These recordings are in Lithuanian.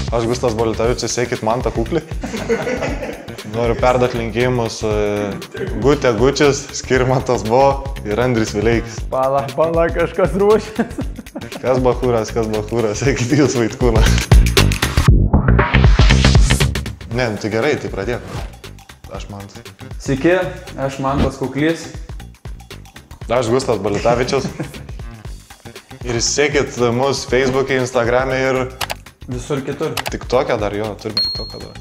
Aš Gustas Bolitavičius, sekit Mantą Kuklį. Noriu perduoti linkėjimus Gutė Gučis, Skirmantas Bo ir Andris Vileikis. Pala, kažkas ruošės. Kas Bachūras, sekit jūs Vaitkūną. Ne, tai gerai, tai pradėk. Aš Mantas. Sveiki, aš Mantas Kuklys. Aš Gustas Bolitavičius. Ir sekit mus Facebook'e, Instagram'e ir... Visur kitur. TikTok'e dar, jo, turime TikTok'e dar.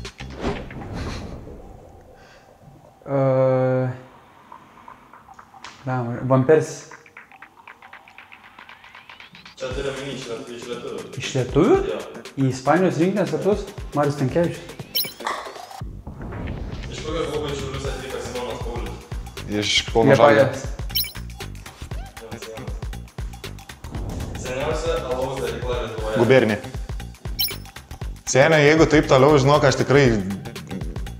Vampersis. Čia turiu minį iš lietuvių. Iš lietuvių? Jo. Į Ispanijos rinktinės startus? Marius Stankevičius. Iš kokio klubo iš Šiaulius atvyko Simonas Paulius? Iš Kauno Žalgirio. Seniausia alaus darykla Lietuvoje. Gubernija. Senė, jeigu taip toliau, žinok, aš tikrai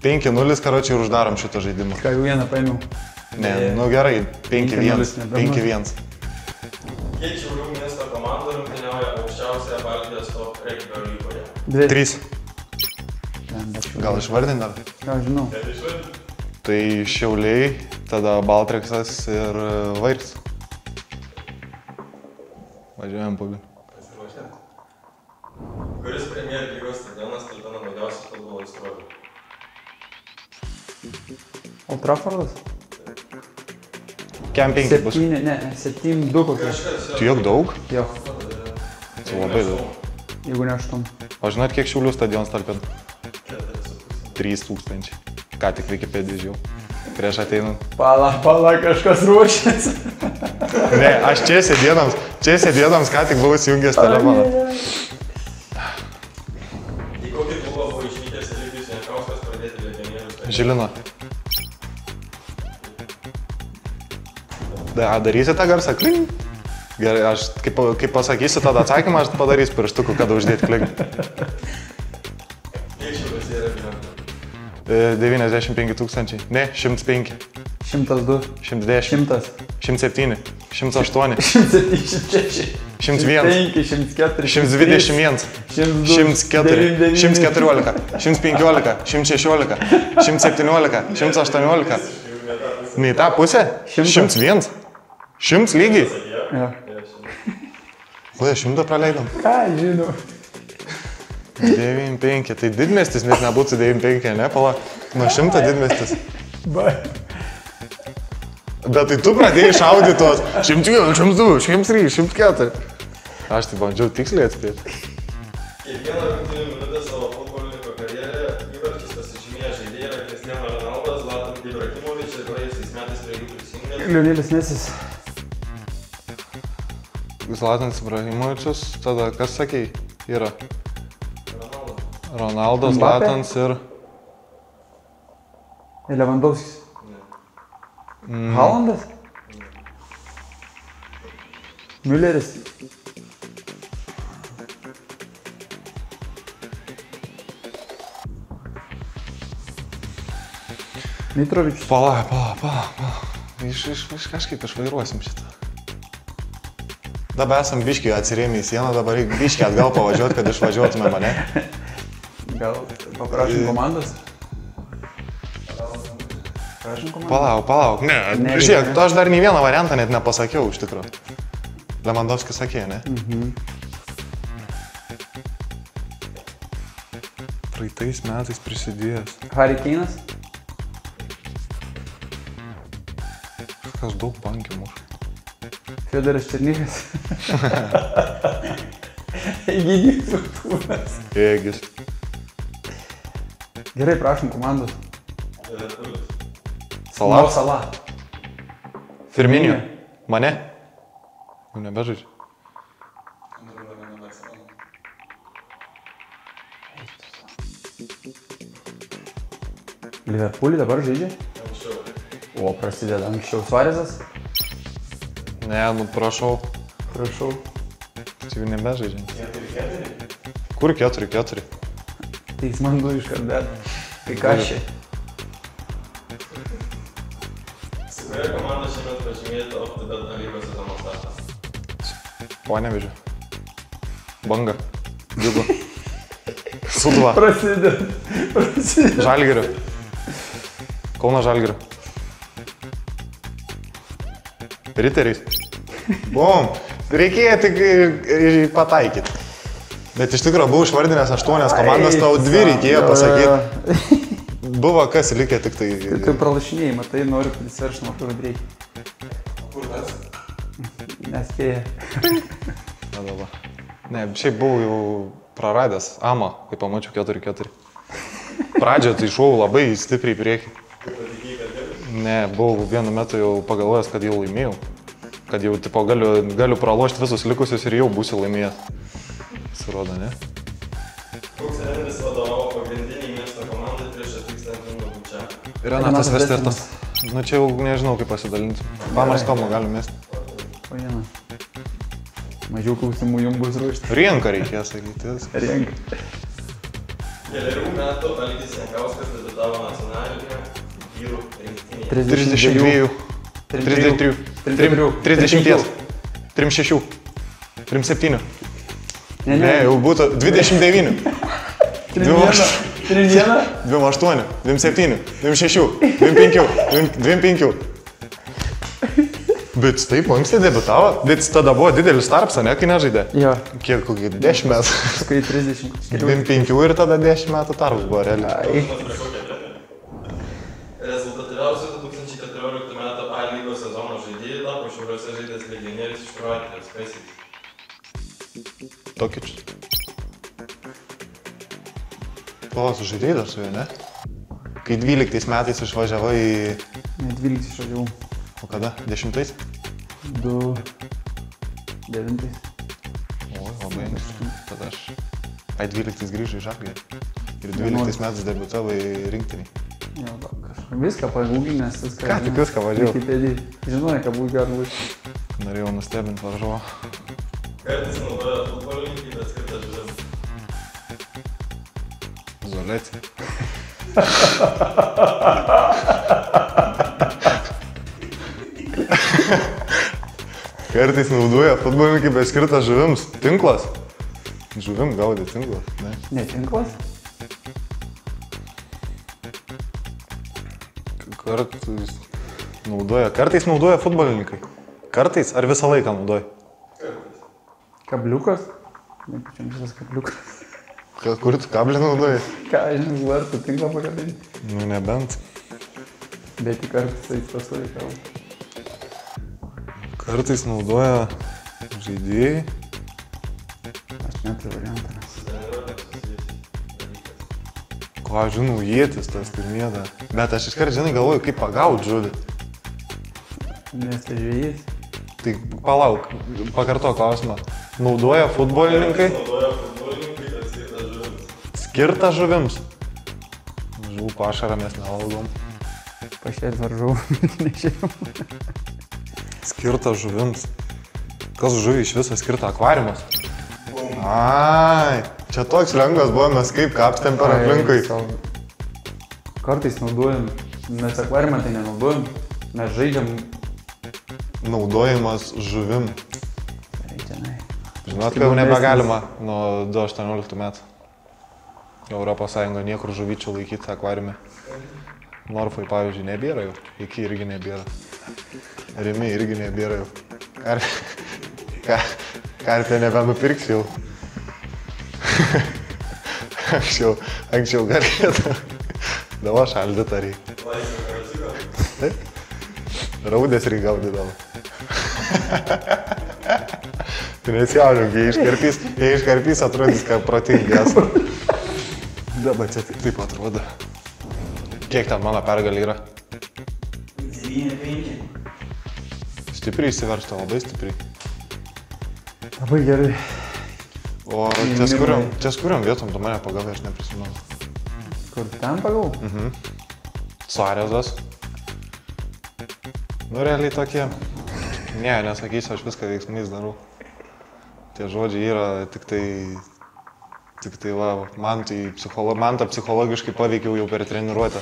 5-0, karočiui, ir uždarom šitą žaidimą. Ką jau vieną paėmiau? Ne, nu gerai, 5-1. 5-1. Kiek Šiaulių miesto komandų rungtyniauja aukščiausioje Baltijos top regbio lygoje? 3. Gal išvardinti dar? Ką žinau. Kad išvardinti? Tai Šiauliai, tada Baltriksas ir Vairis. Važiuojam pabį. Pasiruošę. Kuris Premier lygos stadionas talpina daugiausiai futbolo istorijų? Old Traffordas? Kem 5 bus. 7-2 kokie. Tiek daug? Jo, Tai labai daug. jeigu ne 8. O žinot, kiek Šiaulių stadionas talpina? 3000. Ką tik Wikipedija žiau. Prieš ateinant. Pala, kažkas ruošės. Ne, aš čia sėdėdams ką tik buvau įjungęs telefoną. Į kokį klubą buvo išvykęs Eligijus Jankauskas pradėti legionierius? Žilino. Darysi tą garsą klink? Gerai, aš kaip pasakysiu tada atsakymą, aš padarysiu pirštukų, kada uždėti klink. Kiek Šiauliuose yra gyventojų? 95 000. Ne, 105. 102. 110. 100. 107. 108. 176. 101. 104. 121. 104. 114. 115. 116. 117. 118. Ne į tą pusę? 101. 100 lygiai. Jo. Kodėl 100 praleidom? Ką žinau. 95. Tai didmiestis net nebūtų 95, ne? Pala, nuo 100 didmiestis. Bet tai tu pradėjai šaudyti tos 101, 102, 103, 104. Aš tai bandžiau tiksliai atspėti. Kiekvieną rungtynių minutę savo futbolininko karjerą įvarčiais pasižymėję žaidėjai yra Cristiano Ronaldas, Zlatan Ibrahimovič ir praėjusiais metais prie jų prisijungęs Lionelis Mesis. Zlatanas Ibrahimovičius, tada kas sakei? Yra Ronaldas, Mbappé? Zlatans ir... Lewandowskis. Haalandas? Mülleris. Mitrovičius. Pala. Kažkaip išvairuosim šitą. Dabar esam biškiai atsirėmę į sieną, dabar reikia biškiai atgal pavažiuoti, kad išvažiuotume mane. Gal paprašym komandos? Prašym komandos? Palauk. Ne, žiūrėk, aš dar nei vieną variantą net nepasakiau iš tikrųjų. Lewandowskis sakė, ne? Praeitais metais prisidėjęs. Harry Kane'as? Kas daug bankių muša. Fiodoras Černychas? Egidijus Fortūnas. Egis. Gerai, prašom komandos. Salah? Salah. Firminių? Mane? Jau nebežaidžiu. Liverpoolį dabar žaidžia? O, prasideda anksčiau. Suarezas? Ne, nu prašau. Prašau. Čia jau nebežaidžia. Kur 4-4? Tai jis man du iškart bet. Tai ką čia? Su kuria komanda šiame pažymėti OptiBet lygos sezono startą. Panevėžio. Banga. Džiugu. Sūduva. Prasideda. Žalgirio. Kauno Žalgirio. Riteriais. Bum. Reikėjo tik pataikyti. Bet iš tikrųjų buvau išvardinęs 8 komandas, tau 2 reikėjo pasakyti. Buvo kas likę tik tai... Kai pralašinėjai, matai, noriu prisveršti nuo kur reikia. Kur tas? Nespėja. Ne, šiaip buvau jau praradęs Amą, kai pamačiau 4-4. Pradžioje tai šovau labai stipriai į priekį. Ne, buvau vienu metu jau pagalvojęs, kad jau laimėjau. Kad jau tipo, galiu pralošti visus likusius ir jau būsiu laimėjęs. Pasirodo, ne? Koks Endris vadovavo pagrindiniai miesto komandai prieš atvykstant Mindaugu čia? Renatas Vestertas. Nu čia jau nežinau, kaip pasidalinti. Pamas Tomo galim mesti. O viena. Mažiau klausimų jums bus ruošti. Rienka reikės sakyti. Rienka. Kelerių metų Algis Jankauskas debutavo nacionalinėje vyrų rinktinėje. 32. 33. 30. 36. 37. Ne, jau būtų 29. 3-1. 28. 27. 26. 25. 25. Bet taip, anksti debutavo, bet tada buvo didelis tarpsa, ne, kai nežaidė. Jo. Kiek, kokį 10 metų. Paskui 30. 25 ir tada 10 metų tarpas buvo realiai. Rezultatyviausiu 2014 metų A lygos sezono žaidėjai tapo Šiauliuose žaidęs legionierius iš Kroatijos. Kas jis? Tokičius. O, su žaidėjai dar su juo, ne? Kai 12 metais išvažiavai į... Ne, 12 išvažiavau. O kada? 10? 2. 9. O, labai anksti. Tada aš... Ai, 12 grįžau į Žalgirį. Ir 12 metais debiutavai rinktinį. Jo, kažką. Viską pagūginęs, viską. Ką tik viską važiavau. Wikipedijai. Žinojai, ką būtų gali būti. Norėjau nustebinti varžovą. Kartais naudoja futbolininkai, bet skirtas žaidžiam. Zoletį. Kartais naudoja futbolininkai, bet skirtas žuvims. Tinklas. Žuvim gaudė tinklas, ne? Ne, tinklas? Kartais naudoja futbolininkai. Kartais ar visą laiką naudoja? Kabliukas? Ne, pačiam šitas kabliukas. Kur tu kablį naudoji? Ką, žinai, vartų tinklą pakabinti. Nu, nebent. Bet tik kartais tai pastovi kalba. Kartais naudoja žaidėjai. Aš neturiu variantą. Ko, žinau, jėtis tas pirmėda. Bet aš iškart, žinai, galvoju, kaip pagaut žuvį. Nes tai žvejys. Tai palauk, pakarto klausimą. Naudoja futbolininkai? Naudoja futbolininkai, bet skirtas žuvims. Skirta žuvims. Žuvų pašarą mes nevalgom. Pašėt varžau, nežinau. Skirta žuvims. Kas žuvį iš viso skirta akvariumas? Ai, čia toks lengvas buvo, mes kaip kapstėm per aplinkui. Kartais naudojam, mes akvariumą tai nenaudojam, mes žaidžiam. Naudojimas žuvim. Tenai. Žinot, kad jau nebegalima nuo 2018 metų. Europos Sąjunga niekur žuvyčių laikyti akvariume. Norfai, pavyzdžiui, nebėra jau. Iki irgi nebėra. Rimi irgi nebėra jau. Karpė nebenupirks jau. Anksčiau galėtų. Davo šaldyt ar jį. Taip. Raudės ir gaudydavo. Tu nesijaudink, jei iškarpys atrodys, kad protingas. Dabar čia taip atrodo. Kiek ten mano pergalė yra? 9-5. Stipriai įsiveršta, labai stipriai. Labai gerai. O ties kuriam vietom tu mane pagavai, aš neprisimenu. Kur ten pagavau? Suarezas. Nu, realiai tokie. Ne, nesakysiu, aš viską veiksmais darau. Tie žodžiai yra tik tai va, man tą psichologiškai paveikiau jau per treniruotę.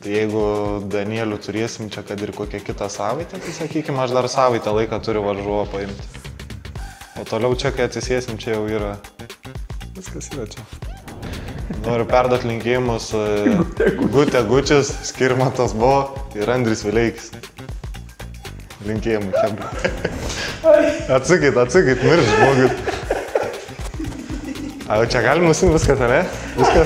Tai jeigu Danielių turėsim čia, kad ir kokią kitą savaitę, tai sakykime, aš dar savaitę laiką turiu varžovą paimti. O toliau čia, kai atsisėsim, čia jau yra. Viskas yra čia. Noriu perduoti linkėjimus Gutė Gučis, Skirmantas Bo ir Andris Vileikis. Linkėjimai, chebra. Atsakykit, mirš žmogus. A, jau čia galim nusimti viską, ne? Viską?